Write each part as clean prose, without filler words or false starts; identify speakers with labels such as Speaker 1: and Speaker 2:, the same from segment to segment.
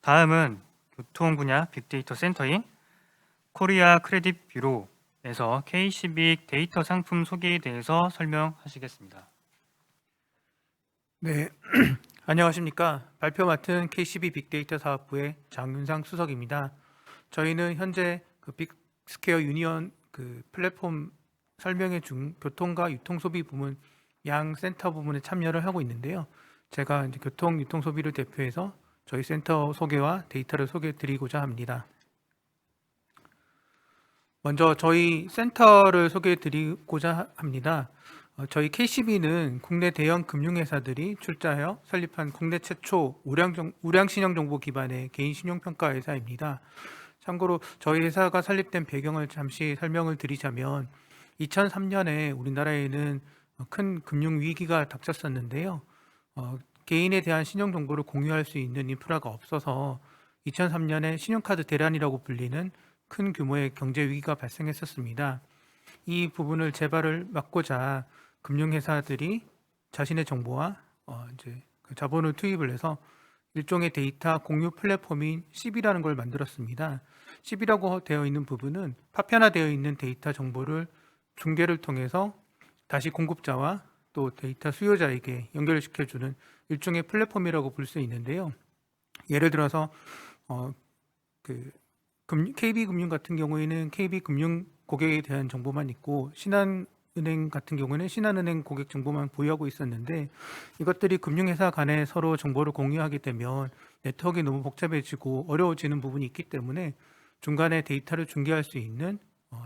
Speaker 1: 다음은 교통 분야 빅데이터 센터인 코리아 크레딧 뷰로에서 KC빅 데이터 상품 소개에 대해서 설명하시겠습니다.
Speaker 2: 네, 안녕하십니까. 발표 맡은 KCB 빅데이터 사업부의 장윤상 수석입니다. 저희는 현재 빅스퀘어 유니언 플랫폼 설명회 중 교통과 유통소비 부문 양 센터 부문에 참여를 하고 있는데요. 제가 이제 교통 유통소비를 대표해서 저희 센터 소개와 데이터를 소개해 드리고자 합니다. 먼저 저희 센터를 소개해 드리고자 합니다. 저희 KCB는 국내 대형 금융회사들이 출자하여 설립한 국내 최초 우량 신용정보 기반의 개인 신용평가 회사입니다. 참고로 저희 회사가 설립된 배경을 잠시 설명을 드리자면 2003년에 우리나라에는 큰 금융 위기가 닥쳤었는데요. 개인에 대한 신용정보를 공유할 수 있는 인프라가 없어서 2003년에 신용카드 대란이라고 불리는 큰 규모의 경제 위기가 발생했었습니다. 이 부분을 재발을 막고자 금융회사들이 자신의 정보와 이제 자본을 투입을 해서 일종의 데이터 공유 플랫폼인 CB라는 걸 만들었습니다. CB라고 되어 있는 부분은 파편화되어 있는 데이터 정보를 중개를 통해서 다시 공급자와 또 데이터 수요자에게 연결시켜주는 일종의 플랫폼이라고 볼 수 있는데요. 예를 들어서 KB금융 같은 경우에는 KB금융 고객에 대한 정보만 있고 신한은행 같은 경우는 신한은행 고객 정보만 보유하고 있었는데 이것들이 금융회사 간에 서로 정보를 공유하게 되면 네트워크가 너무 복잡해지고 어려워지는 부분이 있기 때문에 중간에 데이터를 중개할 수 있는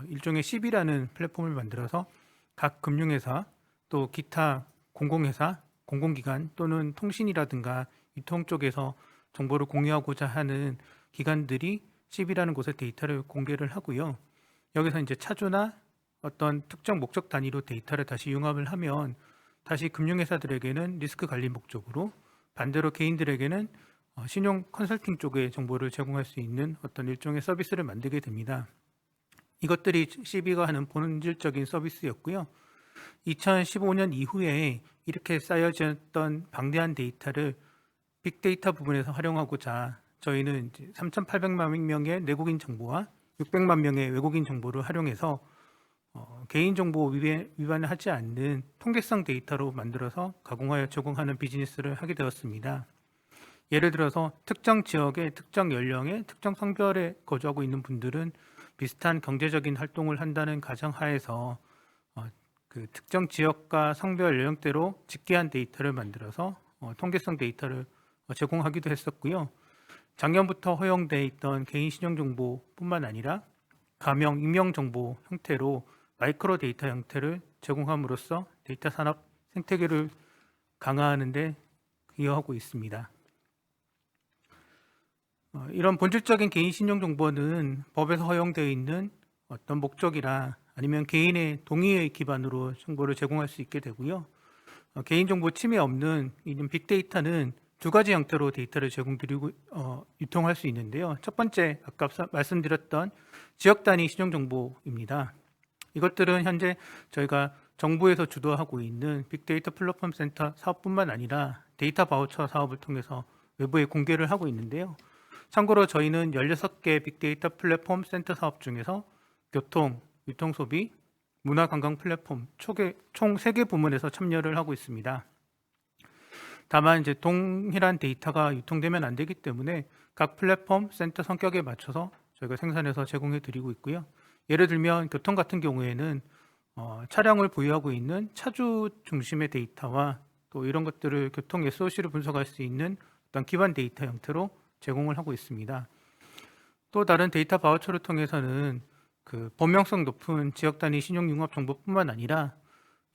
Speaker 2: 일종의 CB라는 플랫폼을 만들어서 각 금융회사 또 기타 공공회사, 공공기관 또는 통신이라든가 유통 쪽에서 정보를 공유하고자 하는 기관들이 CB라는 곳에 데이터를 공개를 하고요. 여기서 이제 차주나 어떤 특정 목적 단위로 데이터를 다시 융합을 하면 다시 금융회사들에게는 리스크 관리 목적으로 반대로 개인들에게는 신용 컨설팅 쪽의 정보를 제공할 수 있는 어떤 일종의 서비스를 만들게 됩니다. 이것들이 CB가 하는 본질적인 서비스였고요. 2015년 이후에 이렇게 쌓여졌던 방대한 데이터를 빅데이터 부분에서 활용하고자 저희는 이제 3,800만 명의 내국인 정보와 600만 명의 외국인 정보를 활용해서 개인정보 위반을 하지 않는 통계성 데이터로 만들어서 가공하여 제공하는 비즈니스를 하게 되었습니다. 예를 들어서 특정 지역의 특정 연령의 특정 성별에 거주하고 있는 분들은 비슷한 경제적인 활동을 한다는 가정하에서 그 특정 지역과 성별 연령대로 집계한 데이터를 만들어서 통계성 데이터를 제공하기도 했었고요. 작년부터 허용돼 있던 개인 신용정보뿐만 아니라 가명, 익명정보 형태로 마이크로 데이터 형태를 제공함으로써 데이터 산업 생태계를 강화하는 데 기여하고 있습니다. 이런 본질적인 개인 신용정보는 법에서 허용되어 있는 어떤 목적이나 아니면 개인의 동의에 기반으로 정보를 제공할 수 있게 되고요. 개인정보 침해 없는 이런 빅데이터는 두 가지 형태로 데이터를 제공드리고 유통할 수 있는데요. 첫 번째 아까 말씀드렸던 지역 단위 신용정보입니다. 이것들은 현재 저희가 정부에서 주도하고 있는 빅데이터 플랫폼 센터 사업뿐만 아니라 데이터 바우처 사업을 통해서 외부에 공개를 하고 있는데요. 참고로 저희는 16개 빅데이터 플랫폼 센터 사업 중에서 교통, 유통소비, 문화관광 플랫폼 총 3개 부문에서 참여를 하고 있습니다. 다만 이제 동일한 데이터가 유통되면 안 되기 때문에 각 플랫폼 센터 성격에 맞춰서 저희가 생산해서 제공해 드리고 있고요. 예를 들면 교통 같은 경우에는 차량을 보유하고 있는 차주 중심의 데이터와 또 이런 것들을 교통 SOC를 분석할 수 있는 어떤 기반 데이터 형태로 제공을 하고 있습니다. 또 다른 데이터 바우처를 통해서는 그 범용성 높은 지역 단위 신용융합 정보뿐만 아니라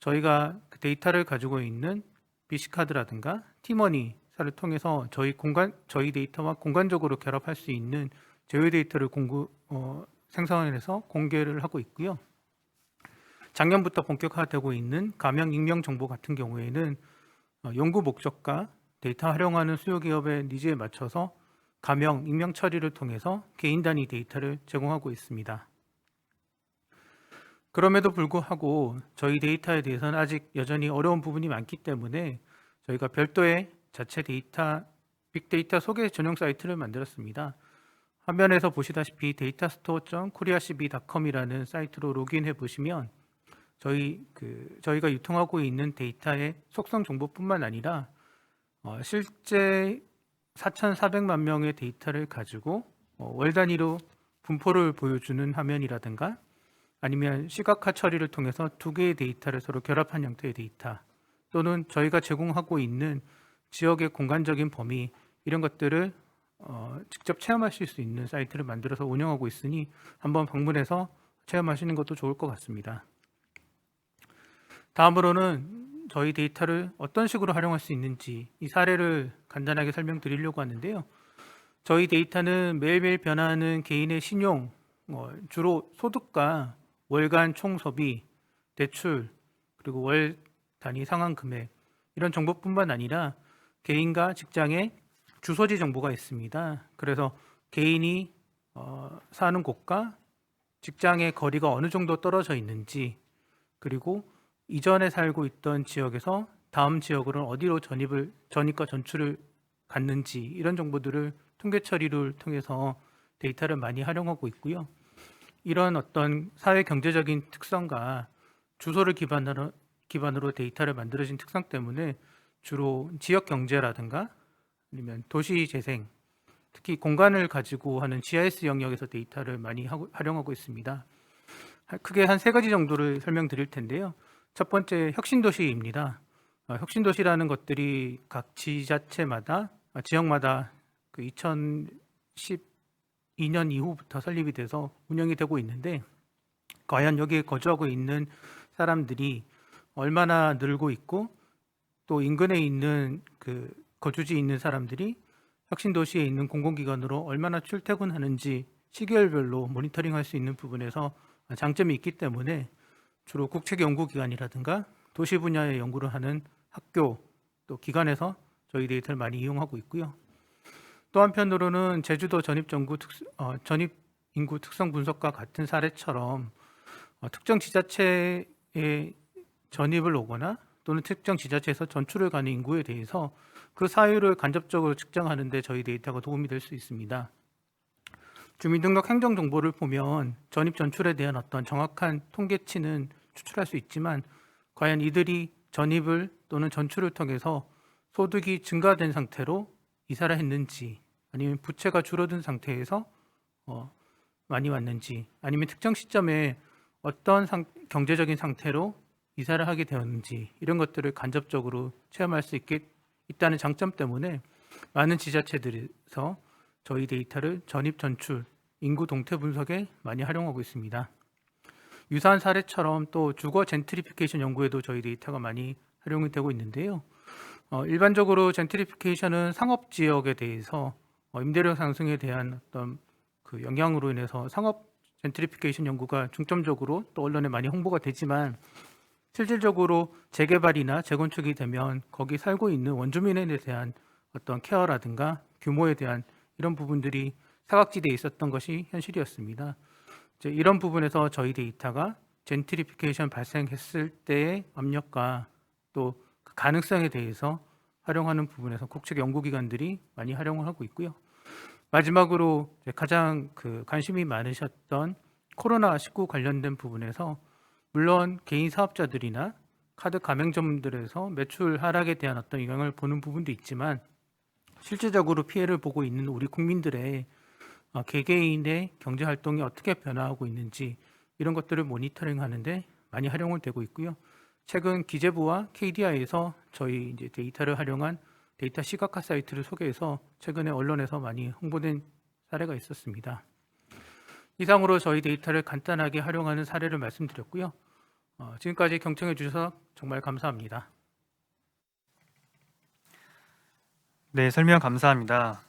Speaker 2: 저희가 그 데이터를 가지고 있는 BC카드라든가 티머니사를 통해서 저희 데이터와 공간적으로 결합할 수 있는 제휴 데이터를 생성을 해서 공개를 하고 있고요. 작년부터 본격화되고 있는 가명 익명 정보 같은 경우에는 연구 목적과 데이터 활용하는 수요 기업의 니즈에 맞춰서 가명 익명 처리를 통해서 개인 단위 데이터를 제공하고 있습니다. 그럼에도 불구하고 저희 데이터에 대해서는 아직 여전히 어려운 부분이 많기 때문에 저희가 별도의 자체 데이터 빅데이터 소개 전용 사이트를 만들었습니다. 화면에서 보시다시피 datastore.koreacb.com이라는 사이트로 로그인해 보시면 저희가 유통하고 있는 데이터의 속성 정보뿐만 아니라 실제 4,400만 명의 데이터를 가지고 월 단위로 분포를 보여주는 화면이라든가 아니면 시각화 처리를 통해서 두 개의 데이터를 서로 결합한 형태의 데이터 또는 저희가 제공하고 있는 지역의 공간적인 범위 이런 것들을 직접 체험하실 수 있는 사이트를 만들어서 운영하고 있으니 한번 방문해서 체험하시는 것도 좋을 것 같습니다. 다음으로는 저희 데이터를 어떤 식으로 활용할 수 있는지 이 사례를 간단하게 설명드리려고 하는데요. 저희 데이터는 매일매일 변화하는 개인의 신용, 주로 소득과 월간 총 소비, 대출, 그리고 월 단위 상환 금액 이런 정보뿐만 아니라 개인과 직장의 주소지 정보가 있습니다. 그래서 개인이 사는 곳과 직장의 거리가 어느 정도 떨어져 있는지 그리고 이전에 살고 있던 지역에서 다음 지역으로 어디로 전입과 전출을 갔는지 이런 정보들을 통계 처리를 통해서 데이터를 많이 활용하고 있고요. 이런 어떤 사회 경제적인 특성과 주소를 기반으로 데이터를 만들어진 특성 때문에 주로 지역 경제라든가 아니면 도시 재생, 특히 공간을 가지고 하는 GIS 영역에서 데이터를 많이 활용하고 있습니다. 크게 한 세 가지 정도를 설명드릴 텐데요. 첫 번째 혁신도시입니다. 혁신도시라는 것들이 각 지자체마다 지역마다 그 2012년 이후부터 설립이 돼서 운영이 되고 있는데 과연 여기에 거주하고 있는 사람들이 얼마나 늘고 있고 또 인근에 있는 그 거주지에 있는 사람들이 혁신도시에 있는 공공기관으로 얼마나 출퇴근하는지 시기열별로 모니터링할 수 있는 부분에서 장점이 있기 때문에 주로 국책연구기관이라든가 도시 분야의 연구를 하는 학교 또 기관에서 저희 데이터를 많이 이용하고 있고요. 또 한편으로는 제주도 전입 인구 특성 분석과 같은 사례처럼 특정 지자체에 전입을 오거나 또는 특정 지자체에서 전출을 가는 인구에 대해서 그 사유를 간접적으로 측정하는 데 저희 데이터가 도움이 될 수 있습니다. 주민등록 행정정보를 보면 전입 전출에 대한 어떤 정확한 통계치는 추출할 수 있지만 과연 이들이 전입을 또는 전출을 통해서 소득이 증가된 상태로 이사를 했는지 아니면 부채가 줄어든 상태에서 많이 왔는지 아니면 특정 시점에 어떤 경제적인 상태로 이사를 하게 되었는지 이런 것들을 간접적으로 체험할 수 있다는 장점 때문에 많은 지자체들에서 저희 데이터를 전입 전출, 인구 동태 분석에 많이 활용하고 있습니다. 유사한 사례처럼 또 주거 젠트리피케이션 연구에도 저희 데이터가 많이 활용이 되고 있는데요. 일반적으로 젠트리피케이션은 상업 지역에 대해서 임대료 상승에 대한 어떤 그 영향으로 인해서 상업 젠트리피케이션 연구가 중점적으로 또 언론에 많이 홍보가 되지만 실질적으로 재개발이나 재건축이 되면 거기 살고 있는 원주민에 대한 어떤 케어라든가 규모에 대한 이런 부분들이 사각지대에 있었던 것이 현실이었습니다. 이제 이런 부분에서 저희 데이터가 젠트리피케이션 발생했을 때의 압력과 또 그 가능성에 대해서 활용하는 부분에서 국책 연구기관들이 많이 활용을 하고 있고요. 마지막으로 가장 관심이 많으셨던 코로나19 관련된 부분에서 물론 개인 사업자들이나 카드 가맹점들에서 매출 하락에 대한 어떤 영향을 보는 부분도 있지만 실질적으로 피해를 보고 있는 우리 국민들의 개개인의 경제 활동이 어떻게 변화하고 있는지 이런 것들을 모니터링 하는데 많이 활용을 되고 있고요. 최근 기재부와 KDI에서 저희 이제 데이터를 활용한 데이터 시각화 사이트를 소개해서 최근에 언론에서 많이 홍보된 사례가 있었습니다. 이상으로 저희 데이터를 간단하게 활용하는 사례를 말씀드렸고요. 지금까지 경청해 주셔서 정말 감사합니다.
Speaker 1: 네, 설명 감사합니다.